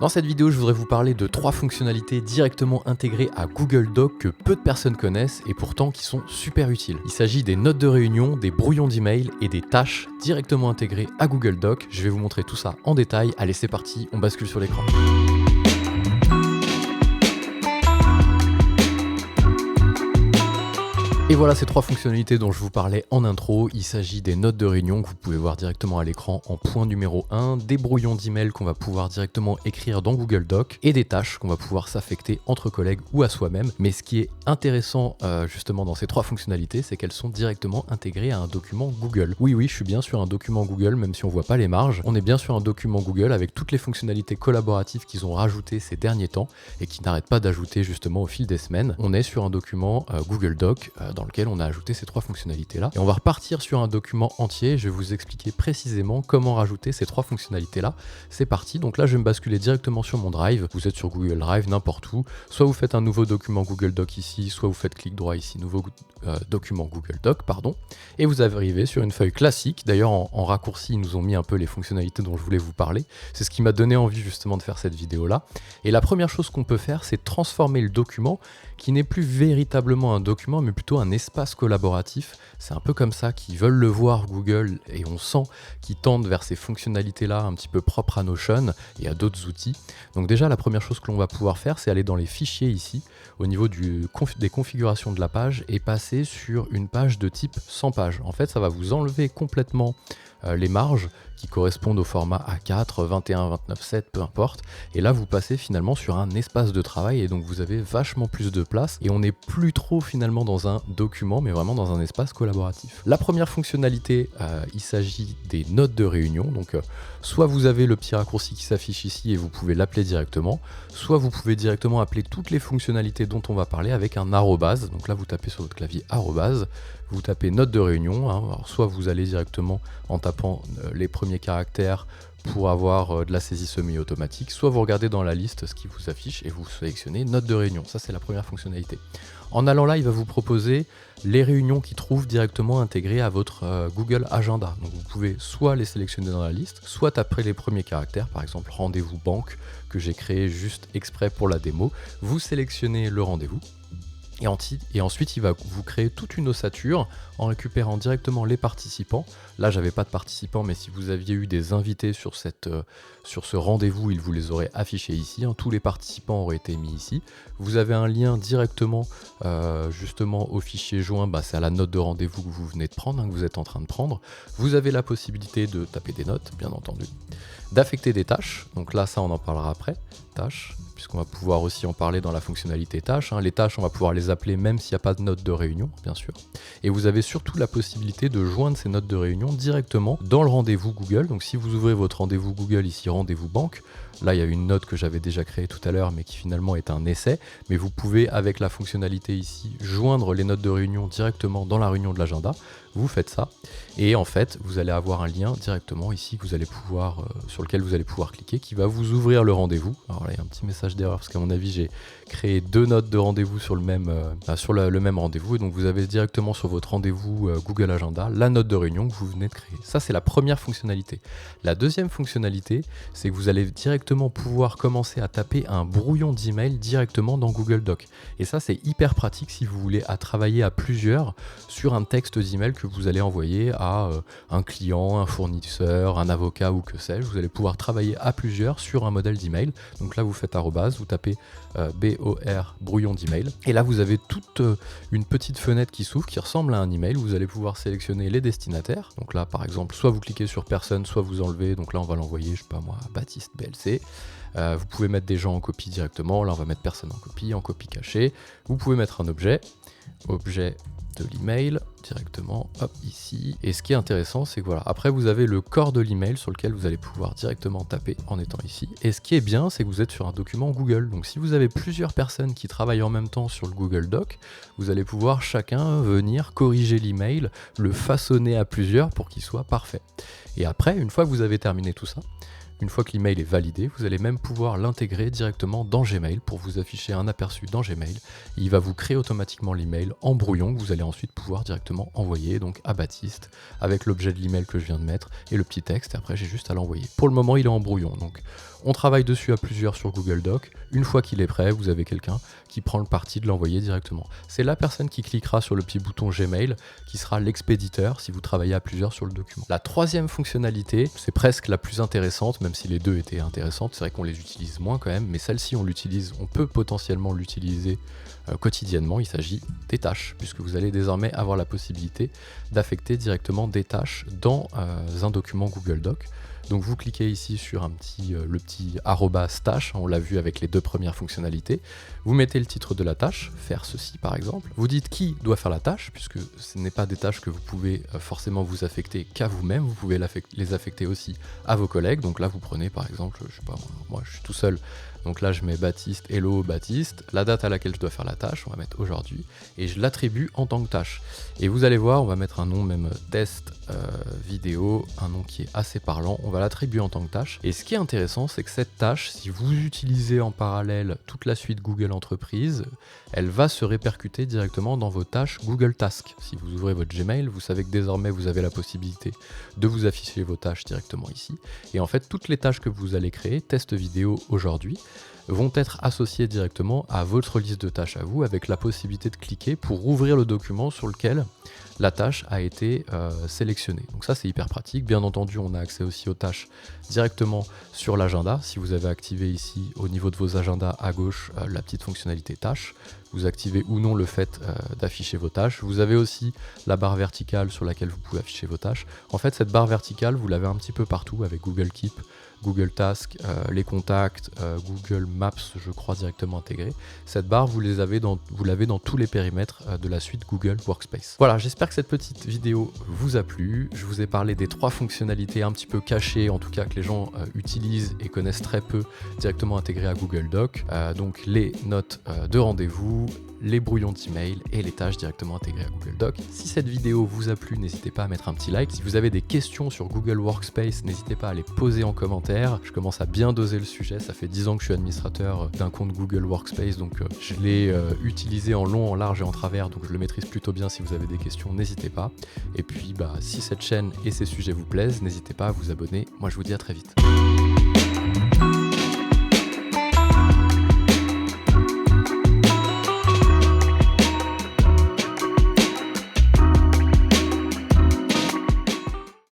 Dans cette vidéo, je voudrais vous parler de 3 fonctionnalités directement intégrées à Google Docs que peu de personnes connaissent et pourtant qui sont super utiles. Il s'agit des notes de réunion, des brouillons d'email et des tâches directement intégrées à Google Docs. Je vais vous montrer tout ça en détail. Allez, c'est parti, on bascule sur l'écran. Et voilà ces 3 fonctionnalités dont je vous parlais en intro. Il s'agit des notes de réunion que vous pouvez voir directement à l'écran en point numéro 1, des brouillons d'email qu'on va pouvoir directement écrire dans Google Docs et des tâches qu'on va pouvoir s'affecter entre collègues ou à soi-même. Mais ce qui est intéressant justement dans ces 3 fonctionnalités, c'est qu'elles sont directement intégrées à un document Google. Oui, je suis bien sur un document Google, même si on voit pas les marges. On est bien sur un document Google avec toutes les fonctionnalités collaboratives qu'ils ont rajoutées ces derniers temps et qui n'arrêtent pas d'ajouter justement au fil des semaines. On est sur un document Google Docs dans lequel on a ajouté ces 3 fonctionnalités là. Et on va repartir sur un document entier, je vais vous expliquer précisément comment rajouter ces 3 fonctionnalités là. C'est parti, donc là je vais me basculer directement sur mon Drive. Vous êtes sur Google Drive, n'importe où. Soit vous faites un nouveau document Google Doc ici, soit vous faites clic droit ici, nouveau document Google Doc, pardon. Et vous arrivez sur une feuille classique. D'ailleurs en raccourci, ils nous ont mis un peu les fonctionnalités dont je voulais vous parler. C'est ce qui m'a donné envie justement de faire cette vidéo là. Et la première chose qu'on peut faire, c'est transformer le document qui n'est plus véritablement un document, mais plutôt un espace collaboratif. C'est un peu comme ça qu'ils veulent le voir Google et on sent qu'ils tendent vers ces fonctionnalités-là un petit peu propres à Notion et à d'autres outils. Donc déjà, la première chose que l'on va pouvoir faire, c'est aller dans les fichiers ici, au niveau des configurations de la page et passer sur une page de type 100 pages. En fait, ça va vous enlever complètement les marges qui correspondent au format A4, 21, 29, 7, peu importe. Et là, vous passez finalement sur un espace de travail et donc vous avez vachement plus de place et on n'est plus trop finalement dans un document, mais vraiment dans un espace collaboratif. La première fonctionnalité, il s'agit des notes de réunion. Donc, soit vous avez le petit raccourci qui s'affiche ici et vous pouvez l'appeler directement, soit vous pouvez directement appeler toutes les fonctionnalités dont on va parler avec un arrobase. Donc là, vous tapez sur votre clavier arrobase, vous tapez note de réunion. Alors, soit vous allez directement en tapant les premiers caractères pour avoir de la saisie semi-automatique, soit vous regardez dans la liste ce qui vous affiche et vous sélectionnez note de réunion. Ça, c'est la première fonctionnalité. En allant là, il va vous proposer les réunions qui trouvent directement intégrées à votre Google Agenda. Donc vous pouvez soit les sélectionner dans la liste, soit taper les premiers caractères, par exemple rendez-vous banque que j'ai créé juste exprès pour la démo. Vous sélectionnez le rendez-vous. Et ensuite, il va vous créer toute une ossature en récupérant directement les participants. Là, j'avais pas de participants, mais si vous aviez eu des invités sur ce rendez-vous, il vous les aurait affichés ici. Tous les participants auraient été mis ici. Vous avez un lien directement justement au fichier joint, c'est à la note de rendez-vous que vous venez de prendre, que vous êtes en train de prendre. Vous avez la possibilité de taper des notes, bien entendu, d'affecter des tâches. Donc là, ça, on en parlera après. Tâches, puisqu'on va pouvoir aussi en parler dans la fonctionnalité tâches. Les tâches, on va pouvoir les appeler même s'il n'y a pas de note de réunion, bien sûr. Et vous avez surtout la possibilité de joindre ces notes de réunion directement dans le rendez-vous Google. Donc si vous ouvrez votre rendez-vous Google ici, rendez-vous banque, là il y a une note que j'avais déjà créée tout à l'heure, mais qui finalement est un essai. Mais vous pouvez, avec la fonctionnalité ici, joindre les notes de réunion directement dans la réunion de l'agenda. Vous faites ça. Et en fait, vous allez avoir un lien directement ici que vous allez pouvoir, sur lequel vous allez pouvoir cliquer, qui va vous ouvrir le rendez-vous. Alors là, il y a un petit message d'erreur parce qu'à mon avis, j'ai créé 2 notes de rendez-vous sur le même rendez-vous. Et donc, vous avez directement sur votre rendez-vous Google Agenda la note de réunion que vous venez de créer. Ça, c'est la première fonctionnalité. La deuxième fonctionnalité, c'est que vous allez directement pouvoir commencer à taper un brouillon d'email directement dans Google Docs. Et ça, c'est hyper pratique si vous voulez travailler à plusieurs sur un texte d'email que vous allez envoyer à un client, un fournisseur, un avocat ou que sais-je. Vous allez pouvoir travailler à plusieurs sur un modèle d'email. Donc là, vous faites arrobase, vous tapez BOR brouillon d'email. Et là, vous avez toute une petite fenêtre qui s'ouvre qui ressemble à un email. Vous allez pouvoir sélectionner les destinataires. Donc là, par exemple, soit vous cliquez sur personne, soit vous enlevez. Donc là, on va l'envoyer, je sais pas moi, à Baptiste BLC. Vous pouvez mettre des gens en copie directement. Là, on va mettre personne en copie cachée. Vous pouvez mettre un objet de l'email directement, hop, ici. Et ce qui est intéressant, c'est que voilà, après vous avez le corps de l'email sur lequel vous allez pouvoir directement taper en étant ici. Et ce qui est bien, c'est que vous êtes sur un document Google. Donc si vous avez plusieurs personnes qui travaillent en même temps sur le Google Doc, vous allez pouvoir chacun venir corriger l'email, le façonner à plusieurs pour qu'il soit parfait. Et après, une fois que vous avez terminé tout ça, une fois que l'email est validé, vous allez même pouvoir l'intégrer directement dans Gmail pour vous afficher un aperçu dans Gmail. Il va vous créer automatiquement l'email en brouillon que vous allez ensuite pouvoir directement envoyer donc à Baptiste avec l'objet de l'email que je viens de mettre et le petit texte. Et après, j'ai juste à l'envoyer. Pour le moment, il est en brouillon. Donc, On travaille dessus à plusieurs sur Google Doc. Une fois qu'il est prêt, vous avez quelqu'un qui prend le parti de l'envoyer directement. C'est la personne qui cliquera sur le petit bouton Gmail qui sera l'expéditeur si vous travaillez à plusieurs sur le document. La troisième fonctionnalité, c'est presque la plus intéressante, même si les deux étaient intéressantes. C'est vrai qu'on les utilise moins quand même, mais celle-ci on peut potentiellement l'utiliser quotidiennement. Il s'agit des tâches, puisque vous allez désormais avoir la possibilité d'affecter directement des tâches dans un document Google Doc. Donc vous cliquez ici sur le petit arrobas tâche, on l'a vu avec les deux premières fonctionnalités. Vous mettez le titre de la tâche, faire ceci par exemple. Vous dites qui doit faire la tâche, puisque ce n'est pas des tâches que vous pouvez forcément vous affecter qu'à vous-même, vous pouvez les affecter aussi à vos collègues. Donc là vous prenez par exemple, je sais pas, moi je suis tout seul, donc là je mets Baptiste, hello Baptiste, la date à laquelle je dois faire la tâche, on va mettre aujourd'hui, et je l'attribue en tant que tâche. Et vous allez voir, on va mettre un nom même test vidéo, un nom qui est assez parlant, on va l'attribuer en tant que tâche. Et ce qui est intéressant, c'est que cette tâche, si vous utilisez en parallèle toute la suite Google Entreprise, elle va se répercuter directement dans vos tâches Google Tasks. Si vous ouvrez votre Gmail, vous savez que désormais vous avez la possibilité de vous afficher vos tâches directement ici. Et en fait, toutes les tâches que vous allez créer, test vidéo aujourd'hui, vont être associées directement à votre liste de tâches à vous, avec la possibilité de cliquer pour ouvrir le document sur lequel la tâche a été sélectionnée. Donc ça c'est hyper pratique. Bien entendu, on a accès aussi aux tâches directement sur l'agenda. Si vous avez activé ici au niveau de vos agendas à gauche la petite fonctionnalité tâches, vous activez ou non le fait d'afficher vos tâches. Vous avez aussi la barre verticale sur laquelle vous pouvez afficher vos tâches. En fait, cette barre verticale, vous l'avez un petit peu partout avec Google Keep, Google Tasks, les contacts, Google Maps, je crois directement intégré. Cette barre, vous l'avez dans tous les périmètres de la suite Google Workspace. Voilà, j'espère que cette petite vidéo vous a plu. Je vous ai parlé des 3 fonctionnalités un petit peu cachées, en tout cas que les gens utilisent et connaissent très peu, directement intégrées à Google Doc. Donc les notes de rendez-vous, les brouillons d'email et les tâches directement intégrées à Google Doc. Si cette vidéo vous a plu, n'hésitez pas à mettre un petit like. Si vous avez des questions sur Google Workspace, n'hésitez pas à les poser en commentaire. Je commence à bien doser le sujet. Ça fait 10 ans que je suis administrateur d'un compte Google Workspace, donc je l'ai utilisé en long, en large et en travers, donc je le maîtrise plutôt bien. Si vous avez des questions, n'hésitez pas. Et puis si cette chaîne et ces sujets vous plaisent, n'hésitez pas à vous abonner. Moi je vous dis à très vite.